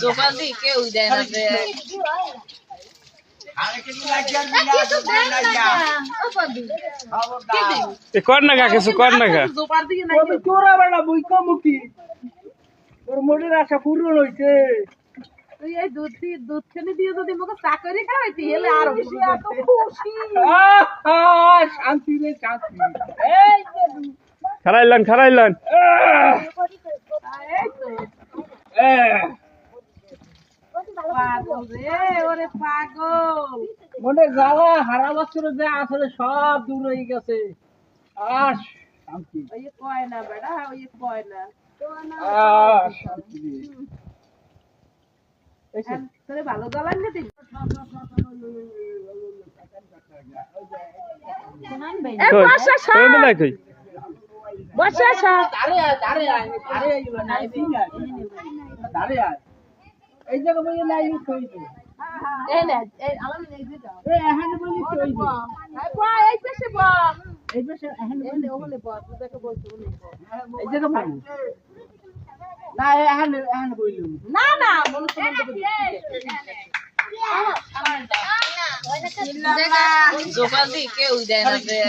জোপাল দি কেউ দেয় না রে কর না গা কিছু কর না গা জোপার দিকে নাই তোরা বেড়া বইকা মুখি তোর মনের আশা পূরণ হইছে। তুই এই দুধ খেলে দিয়ে যদি মোকে চাকরি খাওয়াইতি হেলে আরো বেশি এত খুশি শান্তি রে শান্তি। এই যে খারাইলেন এই তো পাগল রে ওরে পাগল মনে জ্বালা হারা বছর যে আসলে সব দূর হয়ে গেছে। আর শান্তি ওই কয় না বেটা ওই কয় না শান্তি তোরে ভালো জ্বালান না তুই এই জায়গা বলে নাই কইছে এই নে এই আলাম নেই দিতা এখানে বলি কইছে এই পেছে ব এই পাশে এখানে এই ওহলে ব তুই দেখো বলছো এই জায়গা বলি না এখানে বইলু না না মনে জোপাল দি কেউ দেয় না রে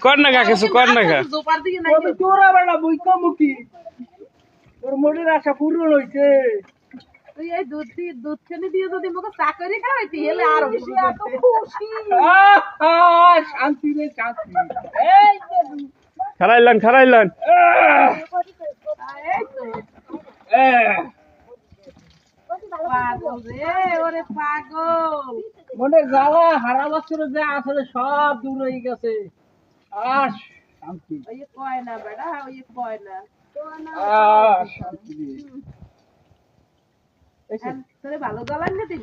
কর না গা কিছু কর না গা জোপার দিকে নাই তোরা বেড়া বইকা মুখি তোর মনের আশা পূরণ হইছে। তুই এই দুধ খেলে দিয়ে যদি মোকে চাকরি খাওয়াইতি হেলে আরো বেশি এত খুশি শান্তি রে শান্তি। এই যে খারাইলেন এই তো পাগল রে ওরে পাগল মনে জ্বালা হারা বছর যে আসলে সব দূর হয়ে গেছে। আর শান্তি ওই কয় না বেটা ওই কয় না শান্তি তোরে ভালো জ্বালান না তুই